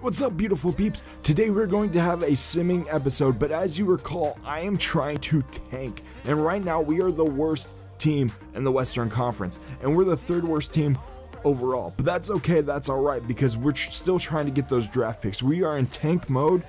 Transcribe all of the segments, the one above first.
What's up, beautiful peeps? Today we're going to have a simming episode, but as you recall, I am trying to tank, and right now we are the worst team in the Western Conference, and we're the third worst team overall. But that's okay, that's alright, because we're still trying to get those draft picks. We are in tank mode,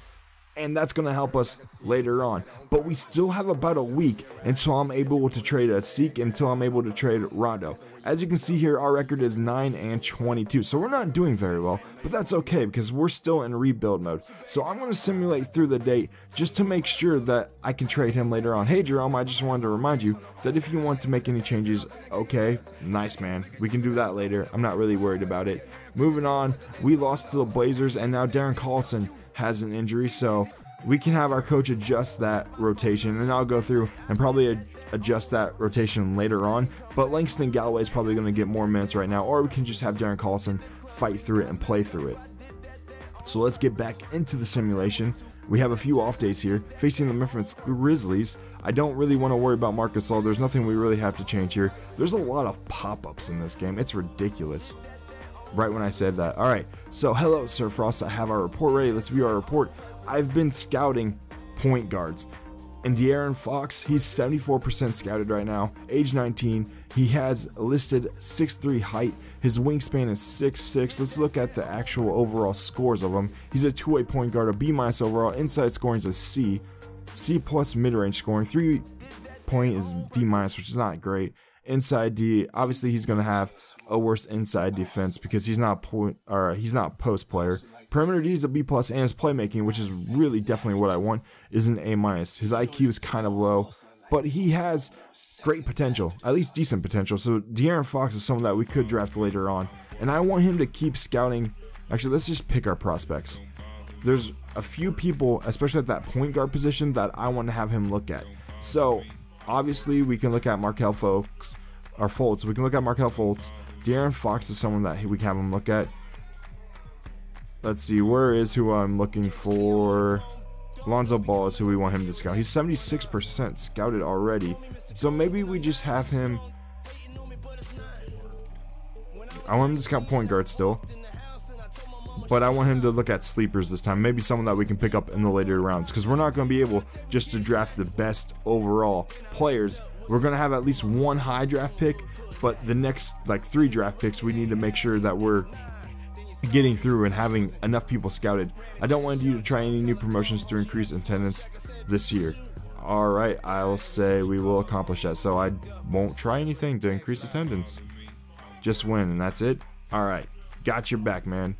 and that's going to help us later on. But we still have about a week until I'm able to trade a Seek, until I'm able to trade Rondo. As you can see here, our record is 9-22, so we're not doing very well, but that's okay because we're still in rebuild mode. So I'm going to simulate through the date just to make sure that I can trade him later on. Hey Jerome, I just wanted to remind you that if you want to make any changes, okay, nice man, we can do that later. I'm not really worried about it. Moving on, we lost to the Blazers, and now Darren Collison has an injury, so we can have our coach adjust that rotation, and I'll go through and probably adjust that rotation later on. But Langston Galloway is probably going to get more minutes right now, or we can just have Darren Collison fight through it and play through it. So let's get back into the simulation. We have a few off days here facing the Memphis Grizzlies. I don't really want to worry about Marc Gasol. There's nothing we really have to change here. There's a lot of pop-ups in this game. It's ridiculous. Right when I said that. Alright, so hello Sir Frost, I have our report ready. Let's view our report. I've been scouting point guards, and De'Aaron Fox, he's 74% scouted right now, age 19. He has listed 6'3" height. His wingspan is 6'6". Let's look at the actual overall scores of him. He's a two-way point guard, a B- overall. Inside scoring is a C. C+ mid-range scoring. 3-point is D-, which is not great. Inside D, obviously he's going to have a worse inside defense because he's not post player. Perimeter D is a B+, and his playmaking, which is really definitely what I want, is an A-. His IQ is kind of low, but he has great potential, at least decent potential. So De'Aaron Fox is someone that we could draft later on, and I want him to keep scouting. Actually, let's just pick our prospects. There's a few people, especially at that point guard position, that I want to have him look at. So obviously, we can look at Markelle Fultz. We can look at Markelle Fultz. De'Aaron Fox is someone that we can have him look at. Let's see, where is who I'm looking for? Lonzo Ball is who we want him to scout. He's 76% scouted already. So maybe we just have him. I want him to scout point guard still, but I want him to look at sleepers this time. Maybe someone that we can pick up in the later rounds, because we're not going to be able just to draft the best overall players. We're going to have at least one high draft pick, but the next like 3 draft picks, we need to make sure that we're getting through and having enough people scouted. I don't want you to try any new promotions to increase attendance this year. Alright, I'll say we will accomplish that. So I won't try anything to increase attendance. Just win, and that's it. Alright, got your back, man.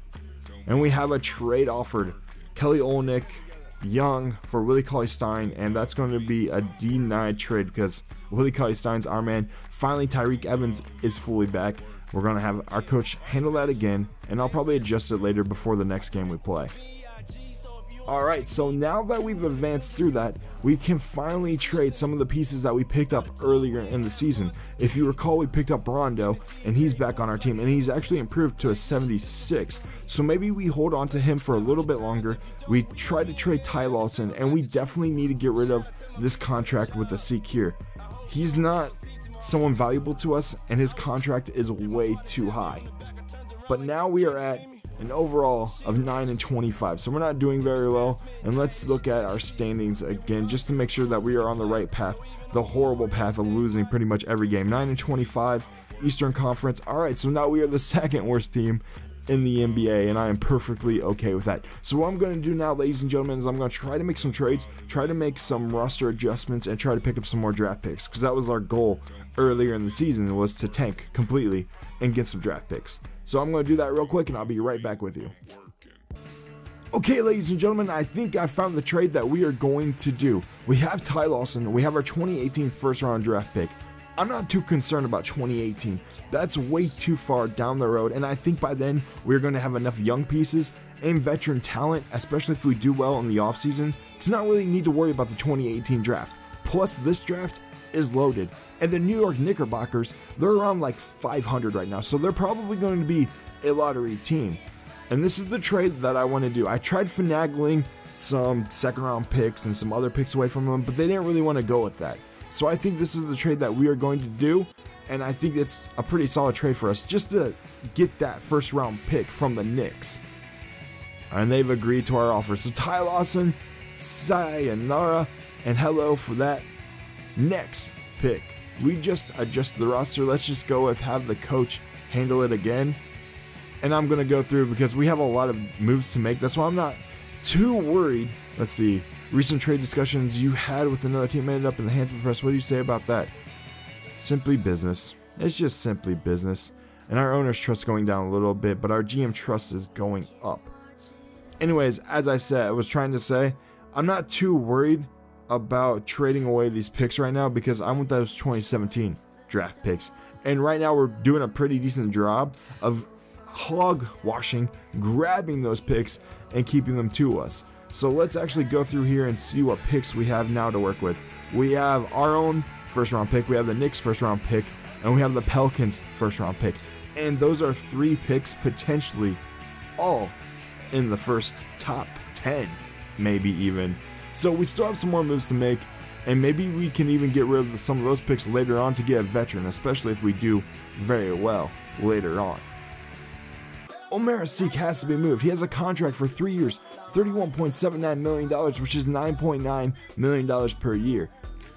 And we have a trade offered. Kelly Olynyk, Young for Willie Cauley-Stein, and that's going to be a denied trade because Willie Cauley-Stein's our man. Finally, Tyreke Evans is fully back. We're going to have our coach handle that again, and I'll probably adjust it later before the next game we play. Alright, so now that we've advanced through that, we can finally trade some of the pieces that we picked up earlier in the season. If you recall, we picked up Rondo, and he's back on our team, and he's actually improved to a 76. So maybe we hold on to him for a little bit longer. We try to trade Ty Lawson, and we definitely need to get rid of this contract with the Seek here. He's not someone valuable to us, and his contract is way too high. But now we are at an overall of 9-25, so we're not doing very well. And let's look at our standings again just to make sure that we are on the right path, the horrible path of losing pretty much every game. 9-25, Eastern Conference. Alright, so now we are the second worst team in the NBA, and I am perfectly okay with that. So what I'm going to do now, ladies and gentlemen, is I'm going to try to make some trades, try to make some roster adjustments, and try to pick up some more draft picks, because that was our goal earlier in the season, was to tank completely and get some draft picks. So I'm going to do that real quick, and I'll be right back with you. Okay, ladies and gentlemen, I think I found the trade that we are going to do. We have Ty Lawson, we have our 2018 first round draft pick. I'm not too concerned about 2018. That's way too far down the road, and I think by then we're going to have enough young pieces and veteran talent, especially if we do well in the offseason, to not really need to worry about the 2018 draft. Plus, this draft is loaded, and the New York Knickerbockers, they're around like 500 right now, so they're probably going to be a lottery team. And this is the trade that I want to do. I tried finagling some second round picks and some other picks away from them, but they didn't really want to go with that. So I think this is the trade that we are going to do, and I think it's a pretty solid trade for us just to get that first round pick from the Knicks. and they've agreed to our offer. So Ty Lawson, sayonara, and hello for that. Next pick, we just adjusted the roster. Let's just go with have the coach handle it again. And I'm going to go through because we have a lot of moves to make. That's why I'm not too worried. Let's see. Recent trade discussions you had with another team ended up in the hands of the press. What do you say about that? Simply business. It's just simply business. And our owner's trust going down a little bit, but our GM trust is going up. Anyways, as I said, I was trying to say, I'm not too worried about trading away these picks right now because I'm with those 2017 draft picks. And right now we're doing a pretty decent job of hog washing, grabbing those picks, and keeping them to us. So let's actually go through here and see what picks we have now to work with. We have our own first round pick, we have the Knicks first round pick, and we have the Pelicans first round pick. And those are 3 picks potentially all in the first top 10, maybe even. So we still have some more moves to make, and maybe we can even get rid of some of those picks later on to get a veteran, especially if we do very well later on. Omer Asik has to be moved. He has a contract for 3 years, $31.79 million, which is $9.9 million per year.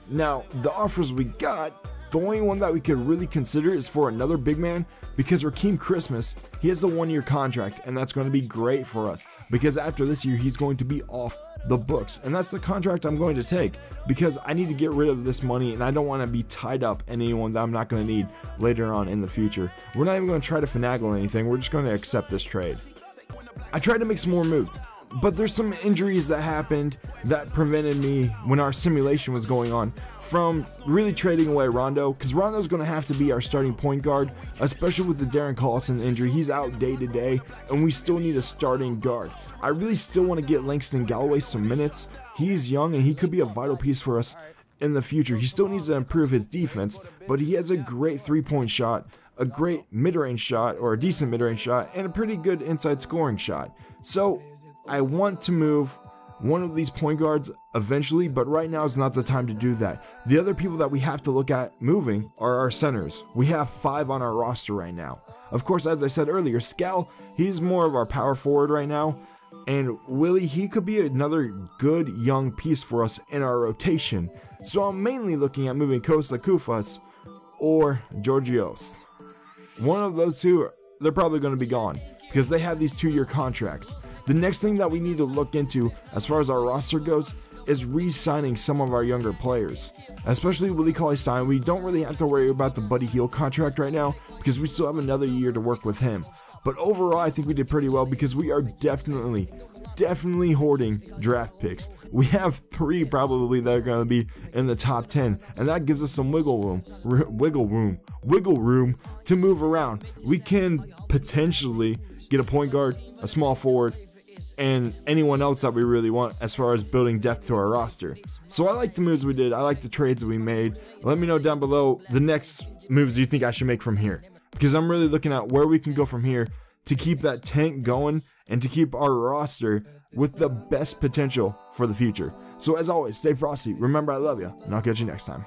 Now, the offers we got, the only one that we could really consider is for another big man, because Rakeem Christmas, he has a 1-year contract, and that's going to be great for us, because after this year, he's going to be off the books, and that's the contract I'm going to take, because I need to get rid of this money, and I don't want to be tied up in anyone that I'm not going to need later on in the future. We're not even going to try to finagle anything, we're just going to accept this trade. I tried to make some more moves, but there's some injuries that happened that prevented me, when our simulation was going on, from really trading away Rondo, because Rondo's going to have to be our starting point guard, especially with the Darren Collison injury. He's out day to day, and we still need a starting guard. I really still want to get Langston Galloway some minutes. He's young, and he could be a vital piece for us in the future. He still needs to improve his defense, but he has a great three-point shot, a great mid-range shot, or a decent mid-range shot, and a pretty good inside scoring shot. So I want to move one of these point guards eventually, but right now is not the time to do that. The other people that we have to look at moving are our centers. We have 5 on our roster right now. Of course, as I said earlier, Scal, he's more of our power forward right now, and Willie, he could be another good young piece for us in our rotation. So I'm mainly looking at moving Kosta Koufos or Georgios. One of those two, they're probably going to be gone, because they have these 2-year contracts. The next thing that we need to look into as far as our roster goes is re-signing some of our younger players, especially Willie Cauley-Stein. We don't really have to worry about the Buddy Hield contract right now because we still have another year to work with him. But overall, I think we did pretty well because we are definitely hoarding draft picks. We have 3 probably that are going to be in the top 10, and that gives us some wiggle room to move around. We can potentially get a point guard, a small forward, and anyone else that we really want as far as building depth to our roster. So I like the moves we did. I like the trades that we made. Let me know down below the next moves you think I should make from here, because I'm really looking at where we can go from here to keep that tank going and to keep our roster with the best potential for the future. So as always, stay frosty. Remember, I love you, and I'll catch you next time.